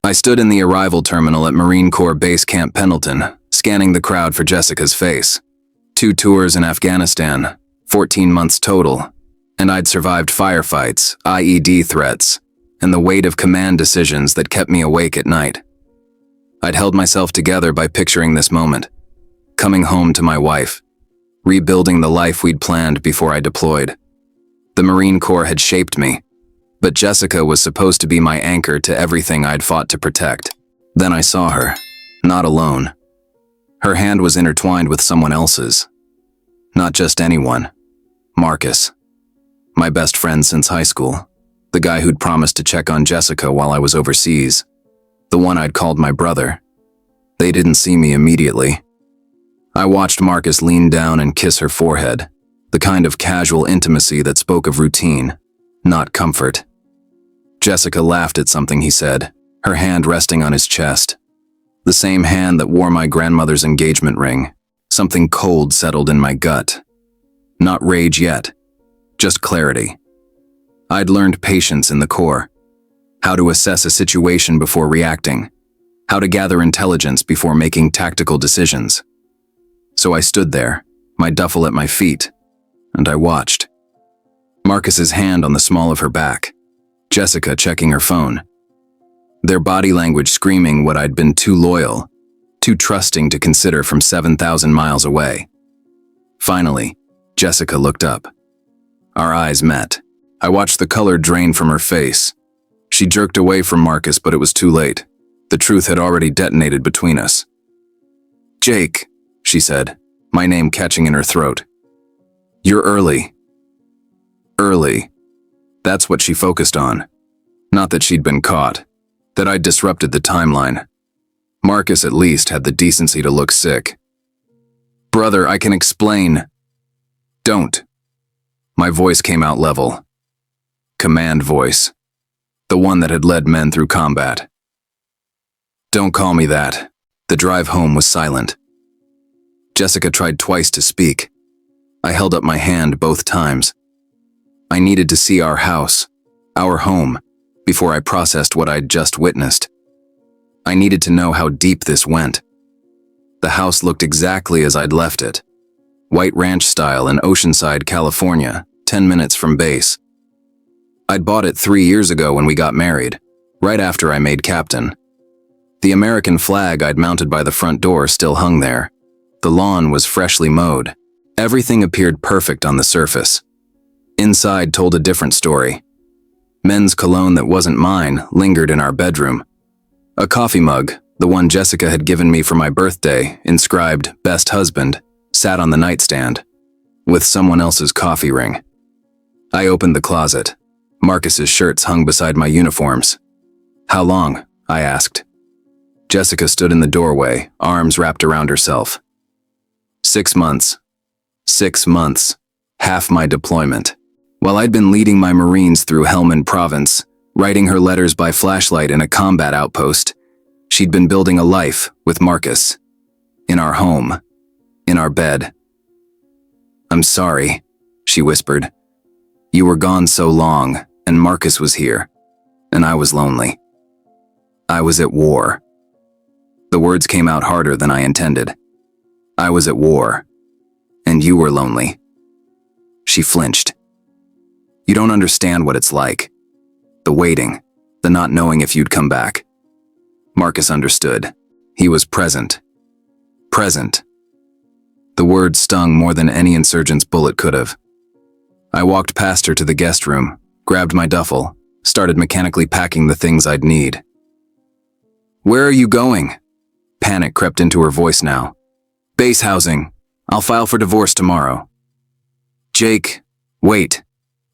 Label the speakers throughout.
Speaker 1: I stood in the arrival terminal at Marine Corps Base Camp Pendleton, scanning the crowd for Jessica's face. 2 tours in Afghanistan, 14 months total, and I'd survived firefights, IED threats, and the weight of command decisions that kept me awake at night. I'd held myself together by picturing this moment, coming home to my wife, rebuilding the life we'd planned before I deployed. The Marine Corps had shaped me, but Jessica was supposed to be my anchor to everything I'd fought to protect. Then I saw her, not alone. Her hand was intertwined with someone else's. Not just anyone. Marcus. My best friend since high school. The guy who'd promised to check on Jessica while I was overseas. The one I'd called my brother. They didn't see me immediately. I watched Marcus lean down and kiss her forehead, the kind of casual intimacy that spoke of routine, not comfort. Jessica laughed at something he said, her hand resting on his chest. The same hand that wore my grandmother's engagement ring. Something cold settled in my gut. Not rage yet, just clarity. I'd learned patience in the Corps. How to assess a situation before reacting. How to gather intelligence before making tactical decisions. So I stood there, my duffel at my feet, and I watched. Marcus's hand on the small of her back. Jessica checking her phone. Their body language screaming what I'd been too loyal, too trusting to consider from 7,000 miles away. Finally, Jessica looked up. Our eyes met. I watched the color drain from her face. She jerked away from Marcus, but it was too late. The truth had already detonated between us. "Jake," she said, my name catching in her throat. "You're early." Early. That's what she focused on. Not that she'd been caught, that I'd disrupted the timeline. Marcus at least had the decency to look sick. "Brother, I can explain." "Don't." My voice came out level. Command voice. The one that had led men through combat. "Don't call me that." The drive home was silent. Jessica tried twice to speak. I held up my hand both times. I needed to see our house, our home, before I processed what I'd just witnessed. I needed to know how deep this went. The house looked exactly as I'd left it. White ranch style in Oceanside, California, 10 minutes from base. I'd bought it 3 years ago when we got married, right after I made captain. The American flag I'd mounted by the front door still hung there. The lawn was freshly mowed. Everything appeared perfect on the surface. Inside told a different story. Men's cologne that wasn't mine lingered in our bedroom. A coffee mug, the one Jessica had given me for my birthday, inscribed "Best Husband," sat on the nightstand, with someone else's coffee ring. I opened the closet. Marcus's shirts hung beside my uniforms. "How long?" I asked. Jessica stood in the doorway, arms wrapped around herself. 6 months. 6 months. Half my deployment. While I'd been leading my Marines through Helmand Province, writing her letters by flashlight in a combat outpost, she'd been building a life with Marcus. In our home. In our bed. "I'm sorry," she whispered. "You were gone so long, and Marcus was here, and I was lonely. I was at war." The words came out harder than I intended. I was at war, and you were lonely. She flinched. "You don't understand what it's like. The waiting, the not knowing if you'd come back." Marcus understood. He was present. Present. The word stung more than any insurgent's bullet could have. I walked past her to the guest room, grabbed my duffel, started mechanically packing the things I'd need. "Where are you going?" Panic crept into her voice now. "Base housing. I'll file for divorce tomorrow." "Jake, wait.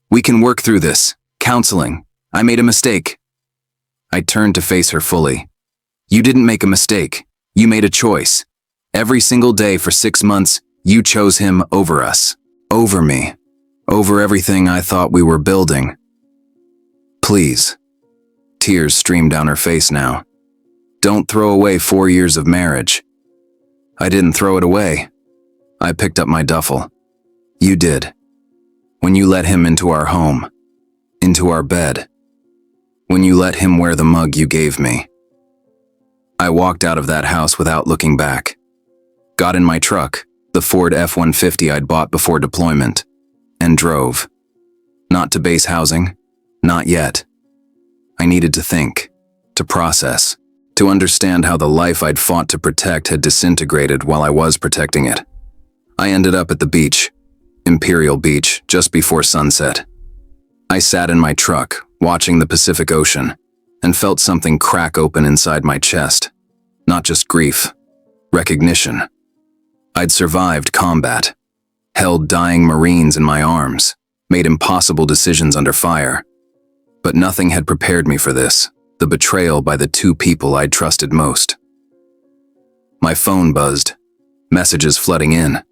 Speaker 1: We can work through this. Counseling. I made a mistake." I turned to face her fully. "You didn't make a mistake. You made a choice. Every single day for 6 months, you chose him over us. Over me. Over everything I thought we were building. Please." Tears streamed down her face now. "Don't throw away 4 years of marriage." I didn't throw it away. I picked up my duffel. You did. When you let him into our home. Into our bed. When you let him wear the mug you gave me. I walked out of that house without looking back. Got in my truck, the Ford F-150 I'd bought before deployment, and drove. Not to base housing, not yet. I needed to think, to process, to understand how the life I'd fought to protect had disintegrated while I was protecting it. I ended up at the beach, Imperial Beach, just before sunset. I sat in my truck, watching the Pacific Ocean, and felt something crack open inside my chest. Not just grief, recognition. I'd survived combat, held dying Marines in my arms, made impossible decisions under fire. But nothing had prepared me for this, the betrayal by the two people I'd trusted most. My phone buzzed, messages flooding in.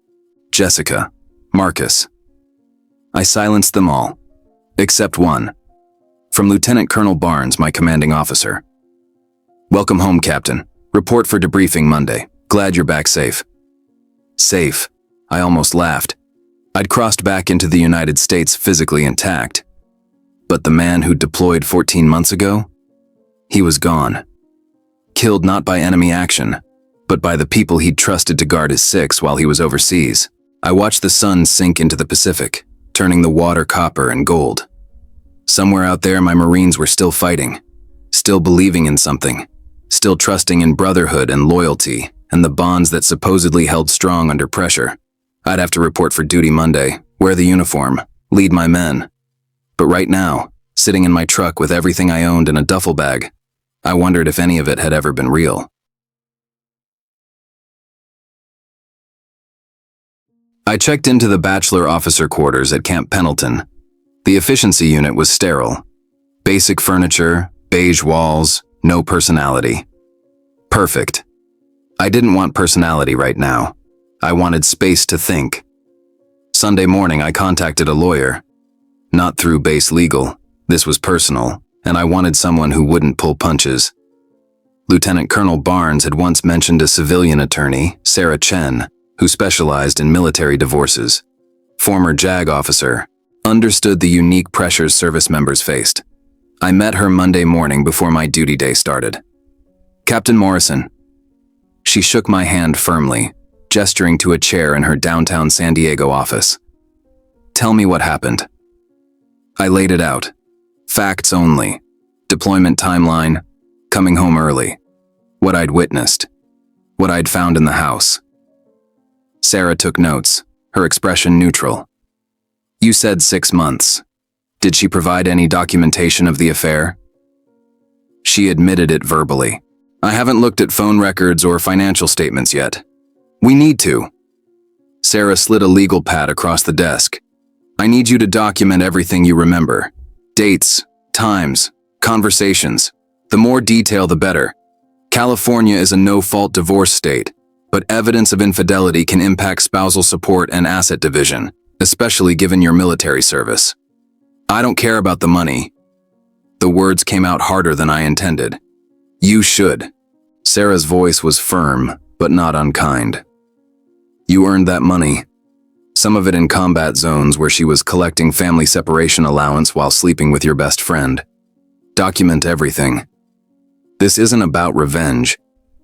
Speaker 1: Jessica, Marcus. I silenced them all, except one. From Lieutenant Colonel Barnes, my commanding officer. "Welcome home, Captain. Report for debriefing Monday. Glad you're back safe." Safe? I almost laughed. I'd crossed back into the United States physically intact. But the man who deployed 14 months ago? He was gone. Killed not by enemy action, but by the people he'd trusted to guard his six while he was overseas. I watched the sun sink into the Pacific, turning the water copper and gold. Somewhere out there, my Marines were still fighting, still believing in something, still trusting in brotherhood and loyalty and the bonds that supposedly held strong under pressure. I'd have to report for duty Monday, wear the uniform, lead my men. But right now, sitting in my truck with everything I owned in a duffel bag, I wondered if any of it had ever been real. I checked into the bachelor officer quarters at Camp Pendleton. The efficiency unit was sterile. Basic furniture, beige walls, no personality. Perfect. I didn't want personality right now. I wanted space to think. Sunday morning, I contacted a lawyer. Not through base legal. This was personal, and I wanted someone who wouldn't pull punches. Lieutenant Colonel Barnes had once mentioned a civilian attorney, Sarah Chen, who specialized in military divorces. Former JAG officer, understood the unique pressures service members faced. I met her Monday morning before my duty day started. "Captain Morrison." She shook my hand firmly, gesturing to a chair in her downtown San Diego office. "Tell me what happened." I laid it out. Facts only. Deployment timeline, coming home early. What I'd witnessed. What I'd found in the house. Sarah took notes, her expression neutral. "You said 6 months. Did she provide any documentation of the affair?" She admitted it verbally. "I haven't looked at phone records or financial statements yet. We need to." Sarah slid a legal pad across the desk. "I need you to document everything you remember. Dates, times, conversations. The more detail, the better. California is a no-fault divorce state, but evidence of infidelity can impact spousal support and asset division, especially given your military service. I don't care about the money." The words came out harder than I intended. "You should." Sarah's voice was firm, but not unkind. "You earned that money. Some of it in combat zones where she was collecting family separation allowance while sleeping with your best friend. Document everything. This isn't about revenge.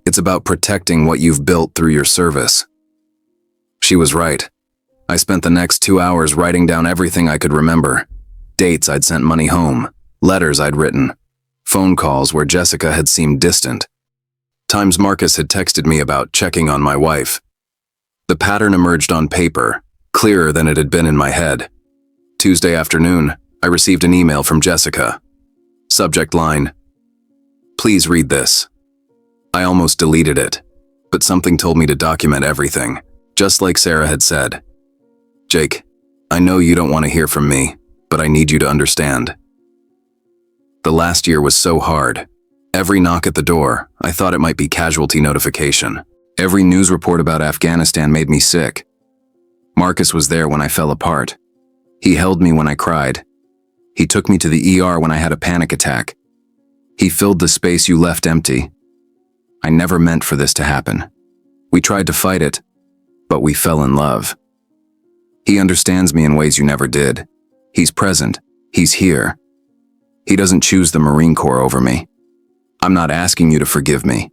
Speaker 1: It's about protecting what you've built through your service." She was right. I spent the next 2 hours writing down everything I could remember. Dates I'd sent money home, letters I'd written, phone calls where Jessica had seemed distant. Times Marcus had texted me about checking on my wife. The pattern emerged on paper, clearer than it had been in my head. Tuesday afternoon, I received an email from Jessica. Subject line, "Please read this." I almost deleted it, but something told me to document everything, just like Sarah had said. "Jake, I know you don't want to hear from me, but I need you to understand. The last year was so hard. Every knock at the door, I thought it might be casualty notification. Every news report about Afghanistan made me sick. Marcus was there when I fell apart. He held me when I cried. He took me to the ER when I had a panic attack. He filled the space you left empty. I never meant for this to happen. We tried to fight it, but we fell in love. He understands me in ways you never did. He's present. He's here. He doesn't choose the Marine Corps over me. I'm not asking you to forgive me.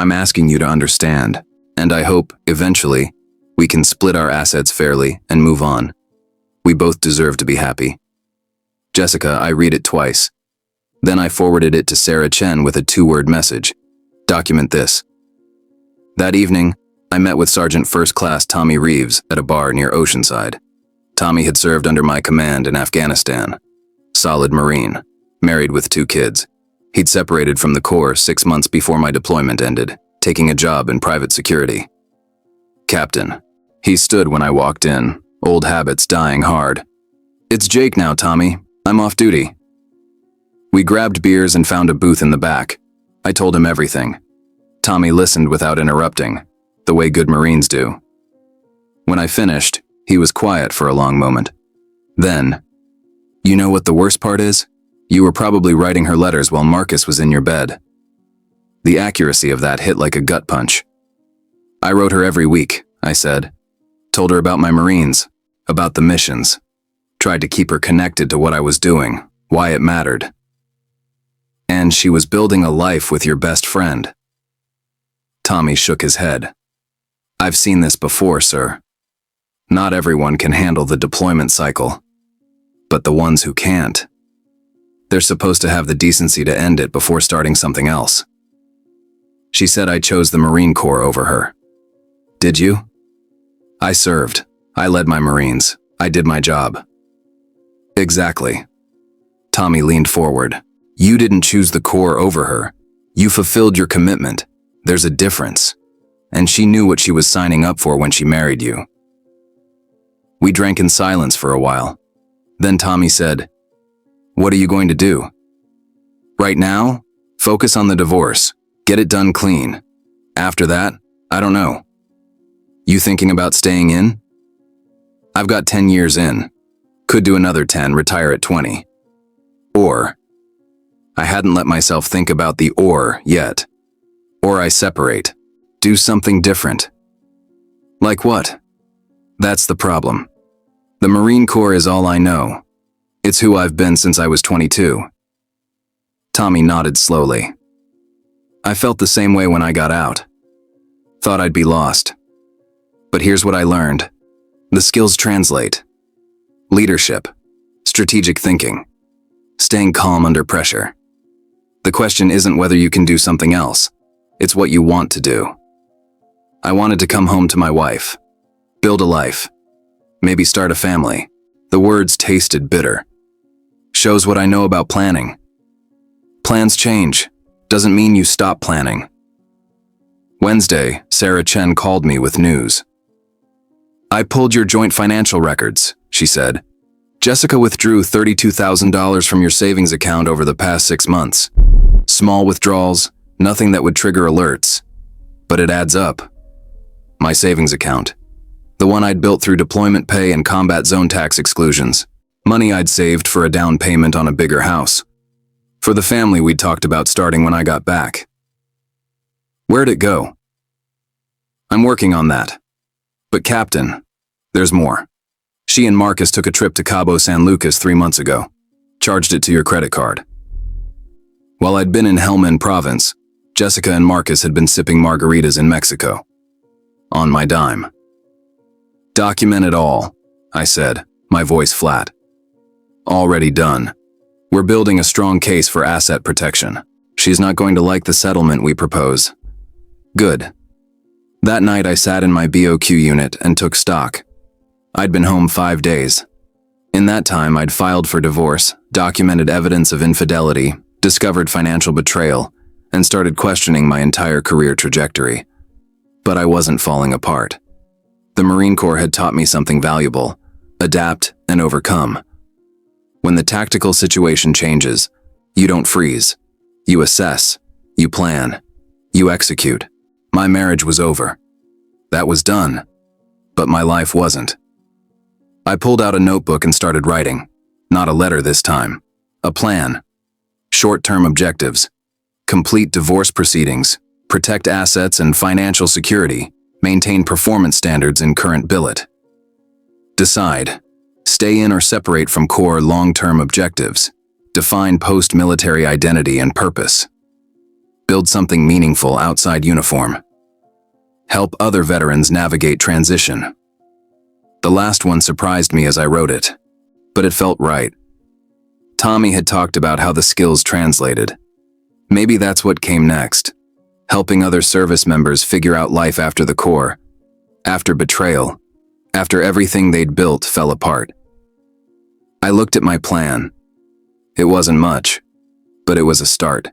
Speaker 1: I'm asking you to understand, and I hope, eventually, we can split our assets fairly and move on. We both deserve to be happy. Jessica, I read it twice. Then I forwarded it to Sarah Chen with a 2-word message. Document this. That evening, I met with Sergeant First Class Tommy Reeves at a bar near Oceanside. Tommy had served under my command in Afghanistan. Solid Marine, married with 2 kids. He'd separated from the Corps 6 months before my deployment ended, taking a job in private security. Captain. He stood when I walked in, old habits dying hard. It's Jake now, Tommy. I'm off duty. We grabbed beers and found a booth in the back. I told him everything. Tommy listened without interrupting, the way good Marines do. When I finished, he was quiet for a long moment. Then, you know what the worst part is? You were probably writing her letters while Marcus was in your bed. The accuracy of that hit like a gut punch. I wrote her every week, I said. Told her about my Marines, about the missions. Tried to keep her connected to what I was doing, why it mattered. And she was building a life with your best friend. Tommy shook his head. I've seen this before, sir. Not everyone can handle the deployment cycle. But the ones who can't, they're supposed to have the decency to end it before starting something else. She said I chose the Marine Corps over her. Did you? I served. I led my Marines. I did my job. Exactly. Tommy leaned forward. You didn't choose the Corps over her. You fulfilled your commitment. There's a difference. And she knew what she was signing up for when she married you. We drank in silence for a while. Then Tommy said, What are you going to do? Right now, focus on the divorce. Get it done clean. After that, I don't know. You thinking about staying in? I've got 10 years in. Could do another 10, retire at 20. Or, I hadn't let myself think about the or yet. Or I separate. Do something different. Like what? That's the problem. The Marine Corps is all I know. It's who I've been since I was 22. Tommy nodded slowly. I felt the same way when I got out. Thought I'd be lost. But here's what I learned. The skills translate. Leadership. Strategic thinking. Staying calm under pressure. The question isn't whether you can do something else. It's what you want to do. I wanted to come home to my wife. Build a life. Maybe start a family. The words tasted bitter. Shows what I know about planning. Plans change. Doesn't mean you stop planning. Wednesday, Sarah Chen called me with news. I pulled your joint financial records, she said. Jessica withdrew $32,000 from your savings account over the past 6 months. Small withdrawals, nothing that would trigger alerts. But it adds up. My savings account. The one I'd built through deployment pay and combat zone tax exclusions. Money I'd saved for a down payment on a bigger house. For the family we'd talked about starting when I got back. Where'd it go? I'm working on that. But Captain, there's more. She and Marcus took a trip to Cabo San Lucas 3 months ago. Charged it to your credit card. While I'd been in Helmand Province, Jessica and Marcus had been sipping margaritas in Mexico. On my dime. Document it all, I said, my voice flat. Already done. We're building a strong case for asset protection. She's not going to like the settlement we propose. Good. That night I sat in my BOQ unit and took stock. I'd been home 5 days. In that time I'd filed for divorce, documented evidence of infidelity, discovered financial betrayal, and started questioning my entire career trajectory. But I wasn't falling apart. The Marine Corps had taught me something valuable: adapt and overcome. When the tactical situation changes, you don't freeze. You assess, you plan, you execute. My marriage was over. That was done. But my life wasn't. I pulled out a notebook and started writing. Not a letter this time. A plan. Short-term objectives. Complete divorce proceedings. Protect assets and financial security. Maintain performance standards in current billet. Decide. Stay in or separate from core long-term objectives. Define post-military identity and purpose. Build something meaningful outside uniform. Help other veterans navigate transition. The last one surprised me as I wrote it, but it felt right. Tommy had talked about how the skills translated. Maybe that's what came next, helping other service members figure out life after the Corps, after betrayal, after everything they'd built fell apart. I looked at my plan. It wasn't much, but it was a start.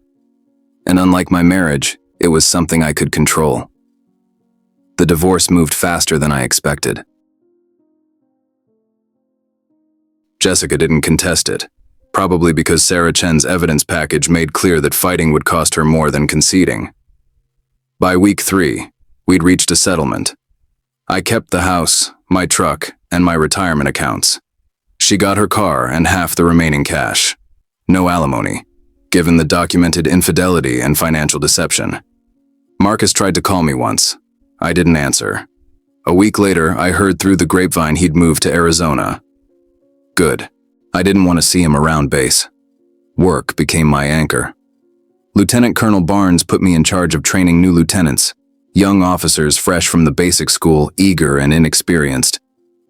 Speaker 1: And unlike my marriage, it was something I could control. The divorce moved faster than I expected. Jessica didn't contest it, probably because Sarah Chen's evidence package made clear that fighting would cost her more than conceding. By week 3, we'd reached a settlement. I kept the house, my truck, and my retirement accounts. She got her car and half the remaining cash. No alimony, given the documented infidelity and financial deception. Marcus tried to call me once. I didn't answer. A week later, I heard through the grapevine he'd moved to Arizona. Good. I didn't want to see him around base. Work became my anchor. Lieutenant Colonel Barnes put me in charge of training new lieutenants, young officers fresh from the basic school, eager and inexperienced.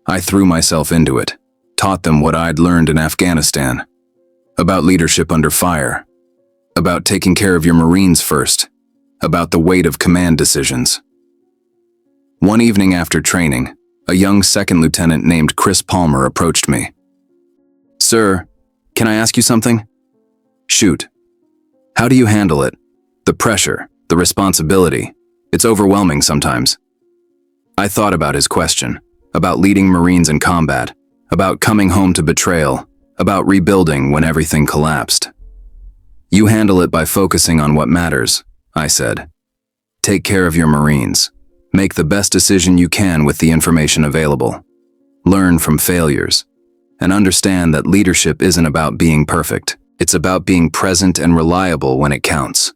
Speaker 1: I threw myself into it, taught them what I'd learned in Afghanistan, about leadership under fire, about taking care of your Marines first, about the weight of command decisions. One evening after training, a young second lieutenant named Chris Palmer approached me. "Sir, can I ask you something?" "Shoot." "How do you handle it? The pressure, the responsibility. It's overwhelming sometimes." I thought about his question, about leading Marines in combat, about coming home to betrayal, about rebuilding when everything collapsed. "You handle it by focusing on what matters," I said. "Take care of your Marines. Make the best decision you can with the information available. Learn from failures. And understand that leadership isn't about being perfect. It's about being present and reliable when it counts."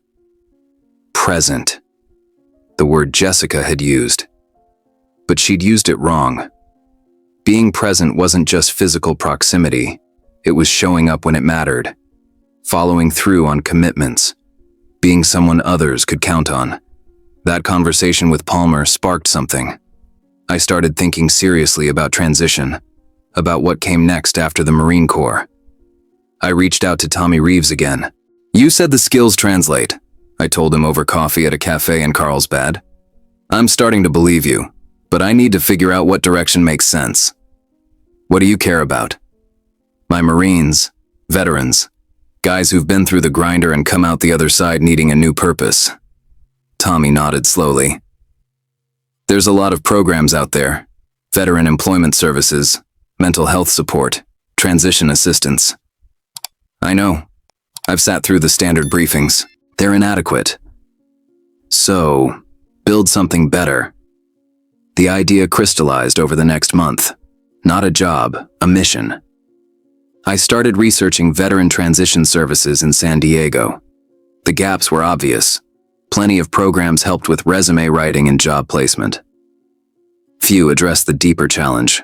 Speaker 1: Present. The word Jessica had used. But she'd used it wrong. Being present wasn't just physical proximity. It was showing up when it mattered. Following through on commitments. Being someone others could count on. That conversation with Palmer sparked something. I started thinking seriously about transition, about what came next after the Marine Corps. I reached out to Tommy Reeves again. "You said the skills translate," I told him over coffee at a cafe in Carlsbad. "I'm starting to believe you, but I need to figure out what direction makes sense. What do you care about?" "My Marines, veterans, guys who've been through the grinder and come out the other side needing a new purpose." Tommy nodded slowly. "There's a lot of programs out there. Veteran employment services, mental health support, transition assistance. I know. I've sat through the standard briefings. They're inadequate. So, build something better." The idea crystallized over the next month. Not a job, a mission. I started researching veteran transition services in San Diego. The gaps were obvious. Plenty of programs helped with resume writing and job placement. Few addressed the deeper challenge,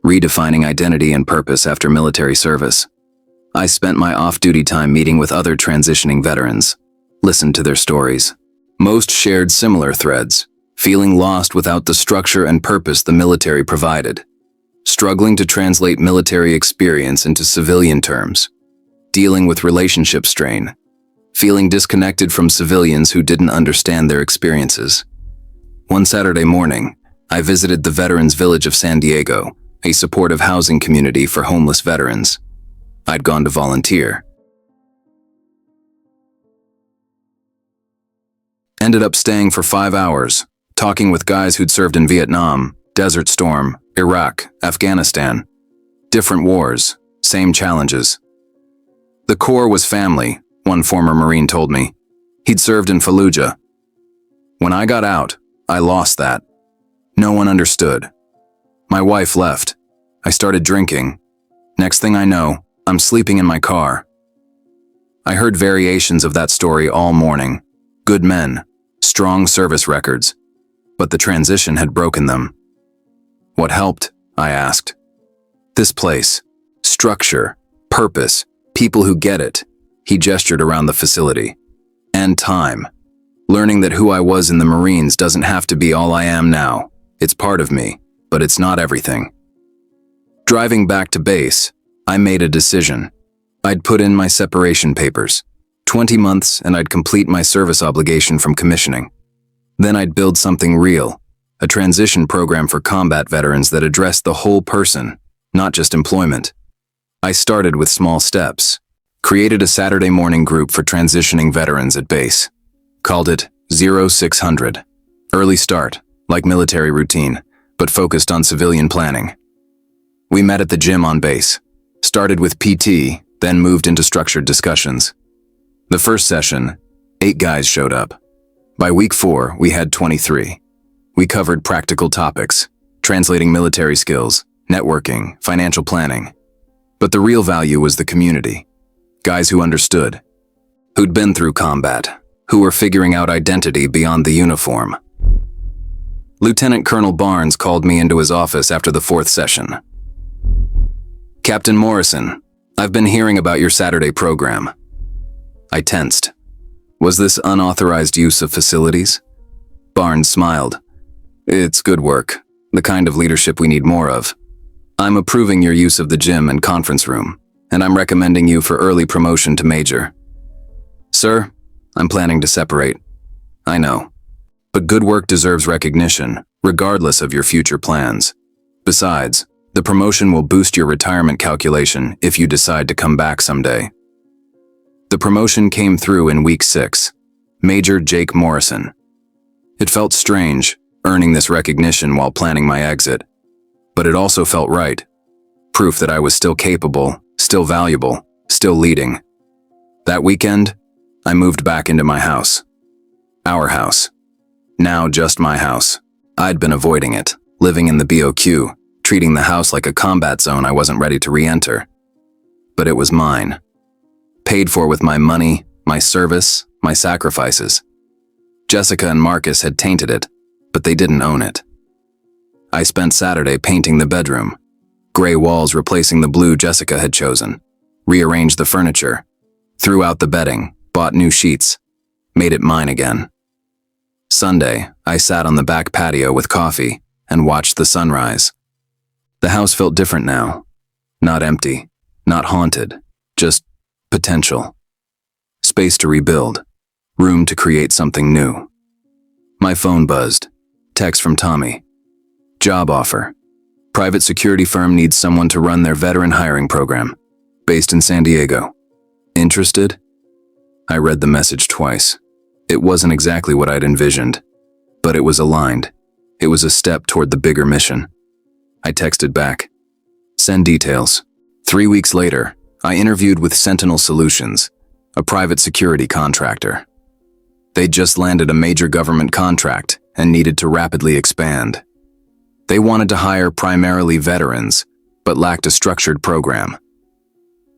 Speaker 1: redefining identity and purpose after military service. I spent my off-duty time meeting with other transitioning veterans, listened to their stories. Most shared similar threads, feeling lost without the structure and purpose the military provided, struggling to translate military experience into civilian terms, dealing with relationship strain, feeling disconnected from civilians who didn't understand their experiences. One Saturday morning, I visited the Veterans Village of San Diego, a supportive housing community for homeless veterans. I'd gone to volunteer. Ended up staying for 5 hours, talking with guys who'd served in Vietnam, Desert Storm, Iraq, Afghanistan. Different wars, same challenges. The Corps was family, one former Marine told me. He'd served in Fallujah. When I got out, I lost that. No one understood. My wife left. I started drinking. Next thing I know, I'm sleeping in my car. I heard variations of that story all morning. Good men, strong service records. But the transition had broken them. What helped? I asked. This place. Structure, purpose, people who get it. He gestured around the facility. And time. Learning that who I was in the Marines doesn't have to be all I am now. It's part of me, but it's not everything. Driving back to base, I made a decision. I'd put in my separation papers. 20 months and I'd complete my service obligation from commissioning. Then I'd build something real, a transition program for combat veterans that addressed the whole person, not just employment. I started with small steps. Created a Saturday morning group for transitioning veterans at base. Called it 0600. Early start, like military routine, but focused on civilian planning. We met at the gym on base. Started with PT, then moved into structured discussions. The first session, 8 guys showed up. By week 4, we had 23. We covered practical topics, translating military skills, networking, financial planning. But the real value was the community. Guys who understood, who'd been through combat, who were figuring out identity beyond the uniform. Lieutenant Colonel Barnes called me into his office after the 4th session. "Captain Morrison, I've been hearing about your Saturday program." I tensed. Was this unauthorized use of facilities? Barnes smiled. "It's good work, the kind of leadership we need more of. I'm approving your use of the gym and conference room, and I'm recommending you for early promotion to major." "Sir, I'm planning to separate." "I know. But good work deserves recognition, regardless of your future plans. Besides, the promotion will boost your retirement calculation if you decide to come back someday." The promotion came through in week 6. Major Jake Morrison. It felt strange, earning this recognition while planning my exit. But it also felt right. Proof that I was still capable, still valuable, still leading. That weekend, I moved back into my house. Our house. Now just my house. I'd been avoiding it, living in the BOQ, treating the house like a combat zone I wasn't ready to re-enter. But it was mine. Paid for with my money, my service, my sacrifices. Jessica and Marcus had tainted it, but they didn't own it. I spent Saturday painting the bedroom. Gray walls replacing the blue Jessica had chosen. Rearranged the furniture. Threw out the bedding, bought new sheets. Made it mine again. Sunday, I sat on the back patio with coffee and watched the sunrise. The house felt different now. Not empty, not haunted, just potential. Space to rebuild. Room to create something new. My phone buzzed. Text from Tommy. Job offer. Private security firm needs someone to run their veteran hiring program. Based in San Diego. Interested? I read the message twice. It wasn't exactly what I'd envisioned, but it was aligned. It was a step toward the bigger mission. I texted back. Send details. 3 weeks later, I interviewed with Sentinel Solutions, a private security contractor. They'd just landed a major government contract and needed to rapidly expand. They wanted to hire primarily veterans, but lacked a structured program.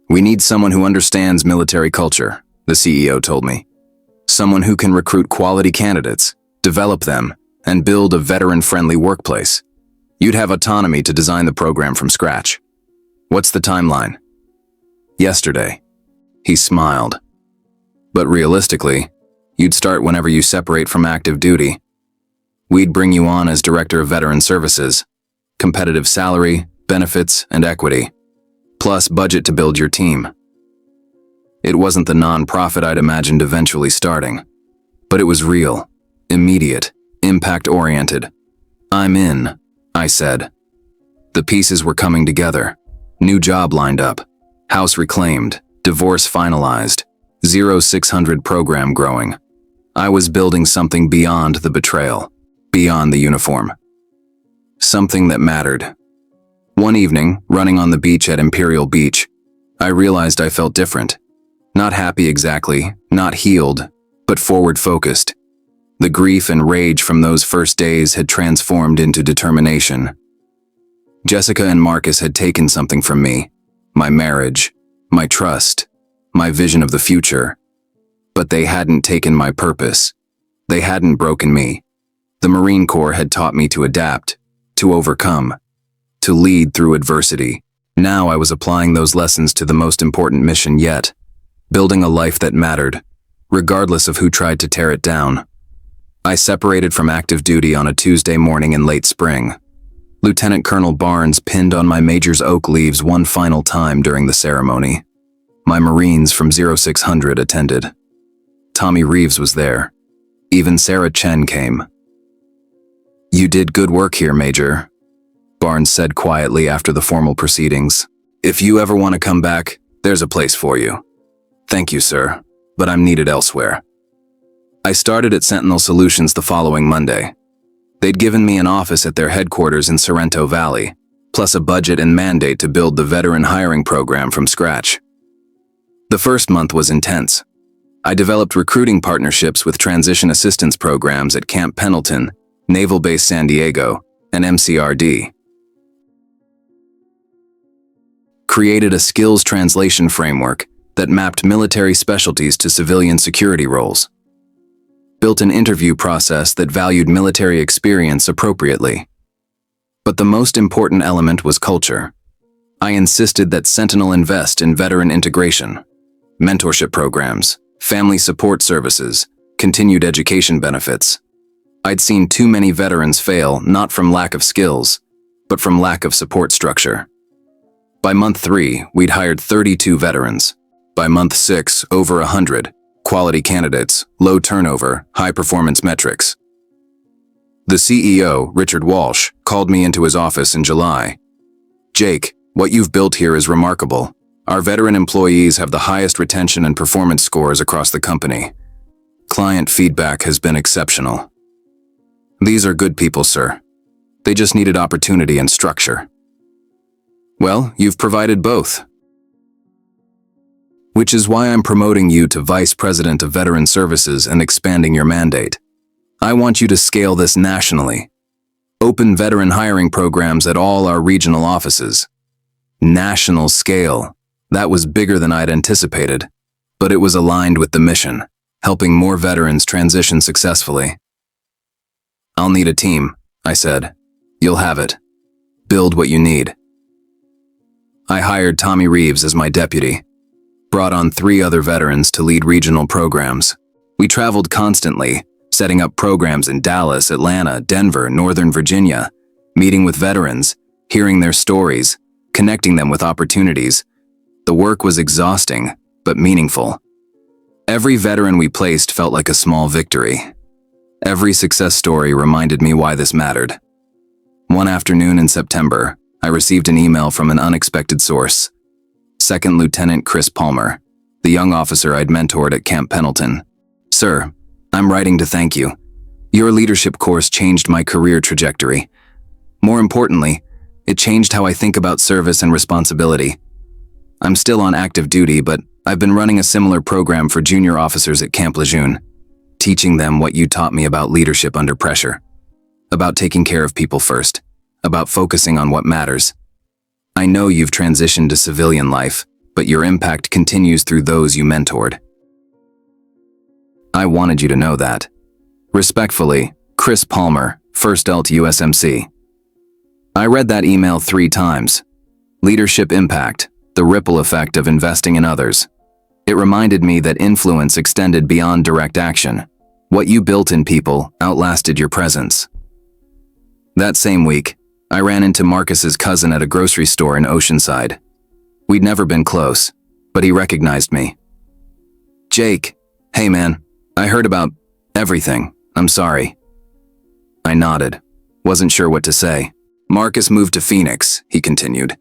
Speaker 1: "We need someone who understands military culture," the CEO told me. "Someone who can recruit quality candidates, develop them, and build a veteran-friendly workplace. You'd have autonomy to design the program from scratch. What's the timeline?" "Yesterday." He smiled. "But realistically, you'd start whenever you separate from active duty. We'd bring you on as Director of Veteran Services. Competitive salary, benefits, and equity. Plus budget to build your team." It wasn't the non-profit I'd imagined eventually starting. But it was real, immediate, impact-oriented. "I'm in," I said. The pieces were coming together. New job lined up. House reclaimed. Divorce finalized. 0600 program growing. I was building something beyond the betrayal. Beyond the uniform. Something that mattered. One evening, running on the beach at Imperial Beach, I realized I felt different. Not happy exactly, not healed, but forward-focused. The grief and rage from those first days had transformed into determination. Jessica and Marcus had taken something from me, my marriage, my trust, my vision of the future. But they hadn't taken my purpose. They hadn't broken me. The Marine Corps had taught me to adapt, to overcome, to lead through adversity. Now I was applying those lessons to the most important mission yet, building a life that mattered, regardless of who tried to tear it down. I separated from active duty on a Tuesday morning in late spring. Lieutenant Colonel Barnes pinned on my major's oak leaves one final time during the ceremony. My Marines from 0600 attended. Tommy Reeves was there. Even Sarah Chen came. "You did good work here, Major," Barnes said quietly after the formal proceedings. "If you ever want to come back, there's a place for you." "Thank you, sir, but I'm needed elsewhere." I started at Sentinel Solutions the following Monday. They'd given me an office at their headquarters in Sorrento Valley, plus a budget and mandate to build the veteran hiring program from scratch. The first month was intense. I developed recruiting partnerships with transition assistance programs at Camp Pendleton, Naval Base San Diego, and MCRD. Created a skills translation framework that mapped military specialties to civilian security roles. Built an interview process that valued military experience appropriately. But the most important element was culture. I insisted that Sentinel invest in veteran integration, mentorship programs, family support services, continued education benefits. I'd seen too many veterans fail not from lack of skills, but from lack of support structure. By month 3, we'd hired 32 veterans. By month 6, over 100. Quality candidates, low turnover, high performance metrics. The CEO, Richard Walsh, called me into his office in July. "Jake, what you've built here is remarkable. Our veteran employees have the highest retention and performance scores across the company. Client feedback has been exceptional. These are good people, sir. They just needed opportunity and structure." "Well, you've provided both. Which is why I'm promoting you to Vice President of Veteran Services and expanding your mandate. I want you to scale this nationally. Open veteran hiring programs at all our regional offices. National scale. That was bigger than I'd anticipated, but it was aligned with the mission, helping more veterans transition successfully." "I'll need a team," I said. "You'll have it. Build what you need." I hired Tommy Reeves as my deputy. Brought on 3 other veterans to lead regional programs. We traveled constantly, setting up programs in Dallas, Atlanta, Denver, Northern Virginia, meeting with veterans, hearing their stories, connecting them with opportunities. The work was exhausting, but meaningful. Every veteran we placed felt like a small victory. Every success story reminded me why this mattered. One afternoon in September, I received an email from an unexpected source. Second Lieutenant Chris Palmer, the young officer I'd mentored at Camp Pendleton. "Sir, I'm writing to thank you. Your leadership course changed my career trajectory. More importantly, it changed how I think about service and responsibility. I'm still on active duty, but I've been running a similar program for junior officers at Camp Lejeune, teaching them what you taught me about leadership under pressure, about taking care of people first, about focusing on what matters. I know you've transitioned to civilian life, but your impact continues through those you mentored. I wanted you to know that. Respectfully, Chris Palmer, 1st LT USMC." I read that email 3 times. Leadership impact, the ripple effect of investing in others. It reminded me that influence extended beyond direct action. What you built in people outlasted your presence. That same week, I ran into Marcus's cousin at a grocery store in Oceanside. We'd never been close, but he recognized me. "Jake, hey man, I heard about everything. I'm sorry." I nodded, wasn't sure what to say. "Marcus moved to Phoenix," he continued.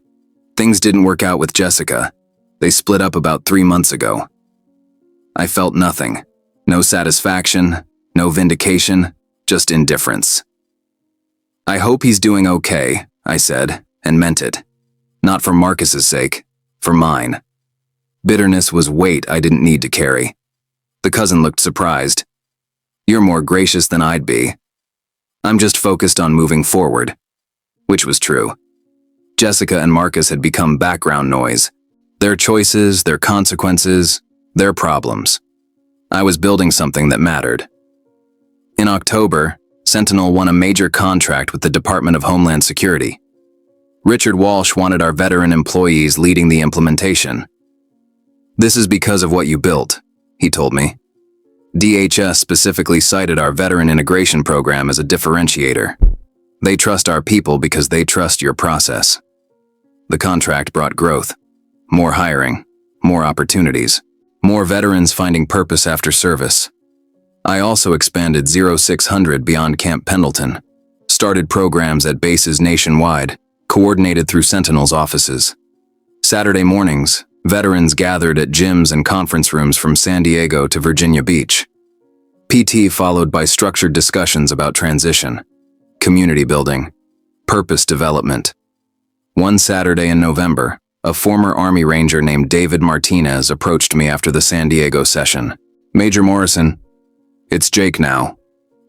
Speaker 1: "Things didn't work out with Jessica. They split up about 3 months ago." I felt nothing. No satisfaction, no vindication, just indifference. "I hope he's doing okay," I said, and meant it. Not for Marcus's sake, for mine. Bitterness was weight I didn't need to carry. The cousin looked surprised. "You're more gracious than I'd be. I'm just focused on moving forward." Which was true. Jessica and Marcus had become background noise. Their choices, their consequences, their problems. I was building something that mattered. In October, Sentinel won a major contract with the Department of Homeland Security. Richard Walsh wanted our veteran employees leading the implementation. "This is because of what you built," he told me. DHS specifically cited our veteran integration program as a differentiator. They trust our people because they trust your process. The contract brought growth, more hiring, more opportunities, more veterans finding purpose after service. I also expanded 0600 beyond Camp Pendleton, started programs at bases nationwide, coordinated through Sentinel's offices. Saturday mornings, veterans gathered at gyms and conference rooms from San Diego to Virginia Beach. PT followed by structured discussions about transition, community building, purpose development. One Saturday in November, a former Army Ranger named David Martinez approached me after the San Diego session. "Major Morrison, it's Jake now.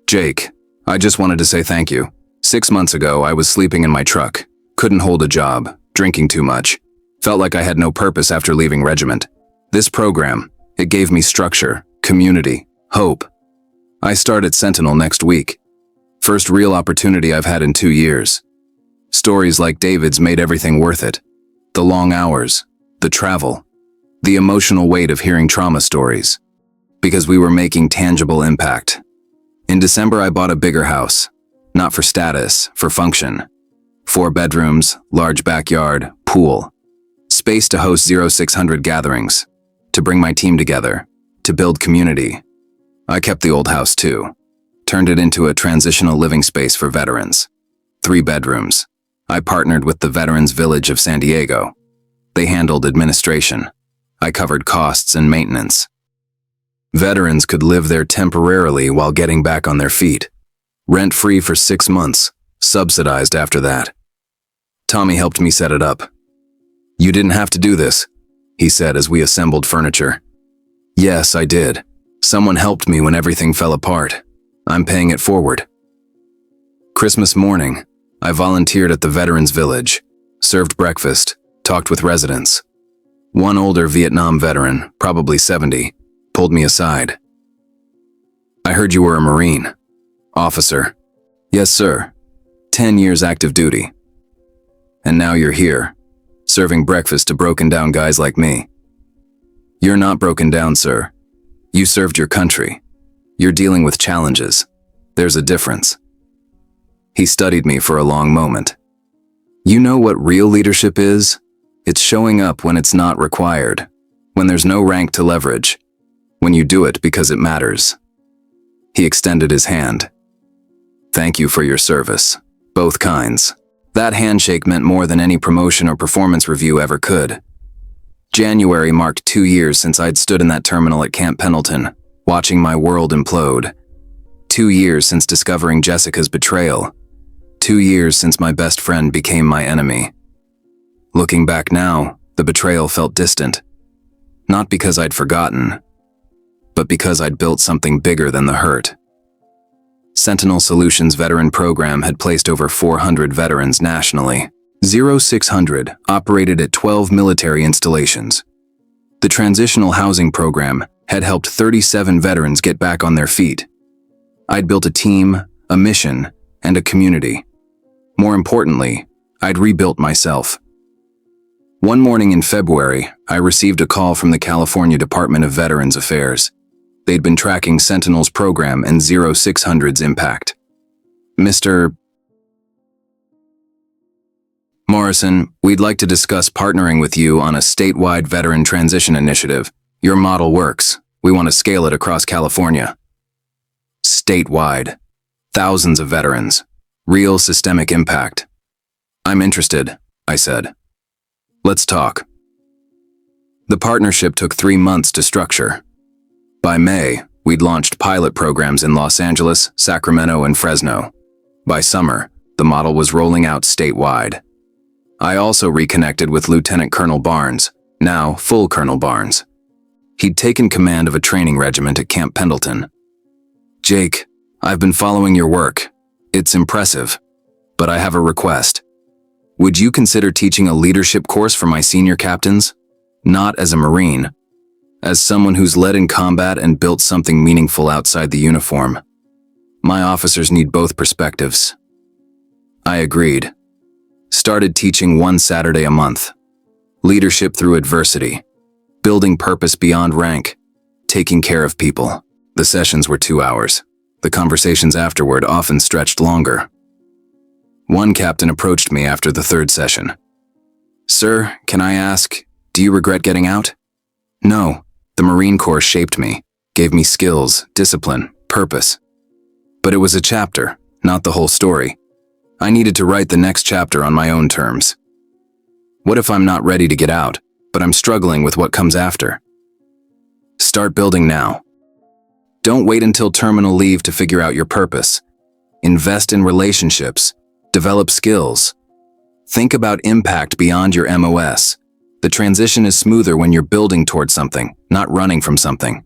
Speaker 1: Jake, I just wanted to say thank you. 6 months ago, I was sleeping in my truck, couldn't hold a job, drinking too much. Felt like I had no purpose after leaving regiment. This program, it gave me structure, community, hope. I start at Sentinel next week. First real opportunity I've had in 2 years. Stories like David's made everything worth it. The long hours, the travel, the emotional weight of hearing trauma stories. Because we were making tangible impact. In December, I bought a bigger house. Not for status, for function. 4 bedrooms, large backyard, pool. Space to host 0600 gatherings. To bring my team together. To build community. I kept the old house too. Turned it into a transitional living space for veterans. 3 bedrooms. I partnered with the Veterans Village of San Diego. They handled administration. I covered costs and maintenance. Veterans could live there temporarily while getting back on their feet. Rent-free for 6 months, subsidized after that. Tommy helped me set it up. "You didn't have to do this," he said as we assembled furniture. "Yes, I did. Someone helped me when everything fell apart. I'm paying it forward." Christmas morning, I volunteered at the Veterans Village, served breakfast, talked with residents. One older Vietnam veteran, probably 70, pulled me aside. "I heard you were a Marine." "Officer." "Yes, sir. 10 years active duty. And now you're here, serving breakfast to broken down guys like me." "You're not broken down, sir. You served your country. You're dealing with challenges. There's a difference." He studied me for a long moment. "You know what real leadership is? It's showing up when it's not required, when there's no rank to leverage, when you do it because it matters." He extended his hand. "Thank you for your service, both kinds." That handshake meant more than any promotion or performance review ever could. January marked 2 years since I'd stood in that terminal at Camp Pendleton, watching my world implode. 2 years since discovering Jessica's betrayal. 2 years since my best friend became my enemy. Looking back now, the betrayal felt distant. Not because I'd forgotten, but because I'd built something bigger than the hurt. Sentinel Solutions Veteran Program had placed over 400 veterans nationally. 0600 operated at 12 military installations. The Transitional Housing Program had helped 37 veterans get back on their feet. I'd built a team, a mission, and a community. More importantly, I'd rebuilt myself. One morning in February, I received a call from the California Department of Veterans Affairs. They'd been tracking Sentinel's program and 0600's impact. "Mr. Morrison, we'd like to discuss partnering with you on a statewide veteran transition initiative. Your model works. We want to scale it across California." Statewide. Thousands of veterans. Real systemic impact. "I'm interested," I said. "Let's talk." The partnership took 3 months to structure. By May, we'd launched pilot programs in Los Angeles, Sacramento, and Fresno. By summer, the model was rolling out statewide. I also reconnected with Lieutenant Colonel Barnes, now full Colonel Barnes. He'd taken command of a training regiment at Camp Pendleton. "Jake, I've been following your work. It's impressive, but I have a request. Would you consider teaching a leadership course for my senior captains? Not as a Marine, as someone who's led in combat and built something meaningful outside the uniform. My officers need both perspectives." I agreed. Started teaching 1 Saturday a month. Leadership through adversity. Building purpose beyond rank. Taking care of people. The sessions were 2 hours. The conversations afterward often stretched longer. One captain approached me after the third session. "Sir, can I ask, do you regret getting out?" "No. The Marine Corps shaped me, gave me skills, discipline, purpose. But it was a chapter, not the whole story. I needed to write the next chapter on my own terms. What if I'm not ready to get out, but I'm struggling with what comes after?" Start building now. Don't wait until terminal leave to figure out your purpose. Invest in relationships. Develop skills. Think about impact beyond your MOS. The transition is smoother when you're building towards something, not running from something.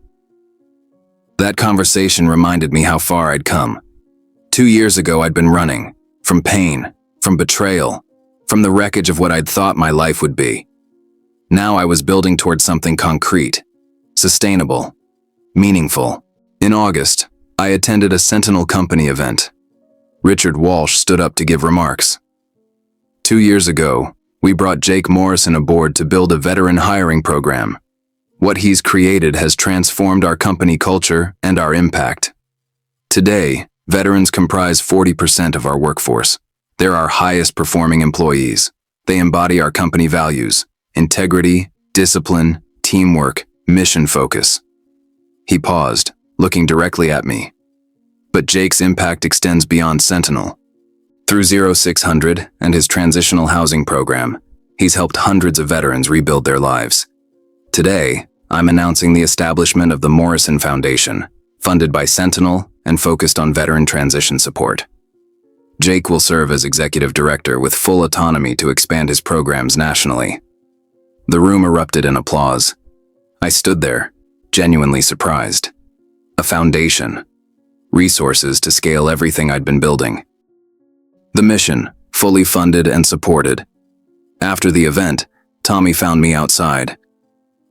Speaker 1: That conversation reminded me how far I'd come. 2 years ago, I'd been running. From pain, from betrayal, from the wreckage of what I'd thought my life would be. Now I was building towards something concrete, sustainable, meaningful. In August, I attended a Sentinel Company event. Richard Walsh stood up to give remarks. 2 years ago, we brought Jake Morrison aboard to build a veteran hiring program. What he's created has transformed our company culture and our impact. Today, veterans comprise 40% of our workforce. They're our highest performing employees. They embody our company values: integrity, discipline, teamwork, mission focus. He paused, looking directly at me. But Jake's impact extends beyond Sentinel. Through 0600 and his transitional housing program, he's helped hundreds of veterans rebuild their lives. Today, I'm announcing the establishment of the Morrison Foundation, funded by Sentinel and focused on veteran transition support. Jake will serve as executive director with full autonomy to expand his programs nationally. The room erupted in applause. I stood there, genuinely surprised. A foundation. Resources to scale everything I'd been building. The mission, fully funded and supported. After the event, Tommy found me outside.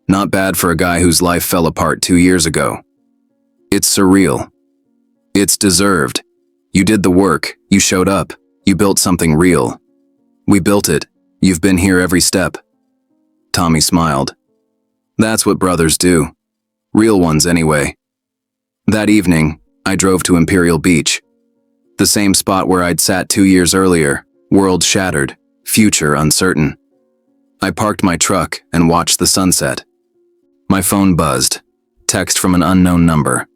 Speaker 1: Not bad for a guy whose life fell apart 2 years ago. It's surreal. It's deserved. You did the work, you showed up, you built something real. We built it, you've been here every step. Tommy smiled. That's what brothers do. Real ones anyway. That evening, I drove to Imperial Beach. The same spot where I'd sat 2 years earlier, world shattered, future uncertain. I parked my truck and watched the sunset. My phone buzzed. Text from an unknown number.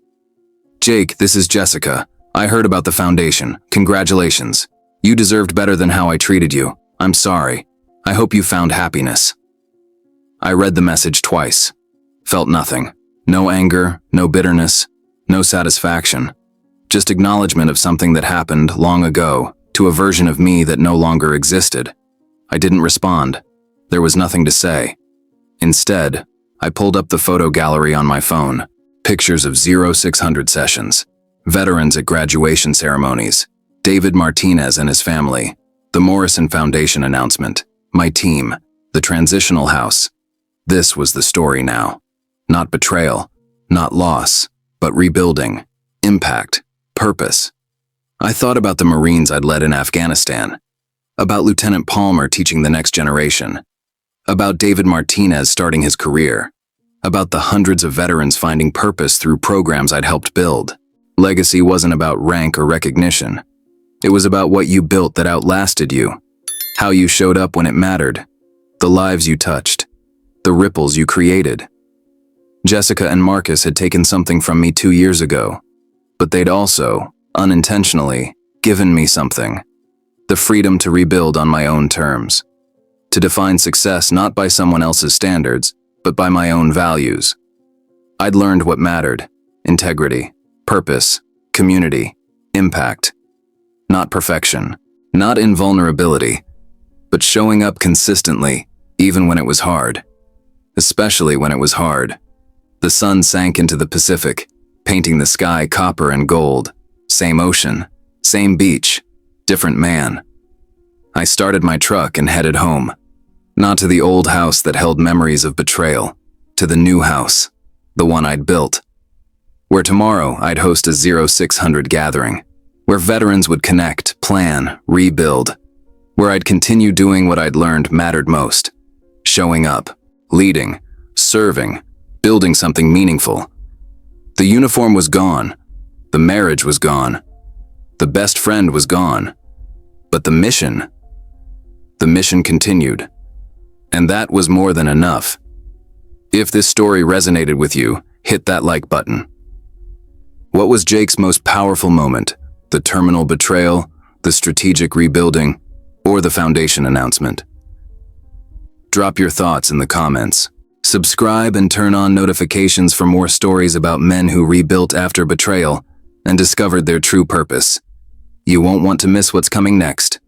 Speaker 1: "Jake, this is Jessica. I heard about the foundation. Congratulations. You deserved better than how I treated you. I'm sorry. I hope you found happiness." I read the message twice. Felt nothing. No anger, no bitterness, no satisfaction. Just acknowledgement of something that happened long ago to a version of me that no longer existed. I didn't respond. There was nothing to say. Instead, I pulled up the photo gallery on my phone. Pictures of 0600 sessions. Veterans at graduation ceremonies. David Martinez and his family. The Morrison Foundation announcement. My team. The transitional house. This was the story now. Not betrayal. Not loss. But rebuilding. Impact. Purpose. I thought about the Marines I'd led in Afghanistan. About Lieutenant Palmer teaching the next generation. About David Martinez starting his career. About the hundreds of veterans finding purpose through programs I'd helped build. Legacy wasn't about rank or recognition. It was about what you built that outlasted you. How you showed up when it mattered. The lives you touched. The ripples you created. Jessica and Marcus had taken something from me 2 years ago, but they'd also, unintentionally, given me something. The freedom to rebuild on my own terms. To define success not by someone else's standards, but by my own values. I'd learned what mattered: integrity, purpose, community, impact. Not perfection, not invulnerability, but showing up consistently, even when it was hard. Especially when it was hard. The sun sank into the Pacific, painting the sky copper and gold. Same ocean, same beach, different man. I started my truck and headed home. Not to the old house that held memories of betrayal, to the new house, the one I'd built. Where tomorrow I'd host a 0600 gathering, where veterans would connect, plan, rebuild. Where I'd continue doing what I'd learned mattered most. Showing up, leading, serving, building something meaningful. The uniform was gone. The marriage was gone. The best friend was gone. But the mission continued. And that was more than enough. If this story resonated with you, hit that like button. What was Jake's most powerful moment? The terminal betrayal, the strategic rebuilding, or the foundation announcement? Drop your thoughts in the comments. Subscribe and turn on notifications for more stories about men who rebuilt after betrayal and discovered their true purpose. You won't want to miss what's coming next.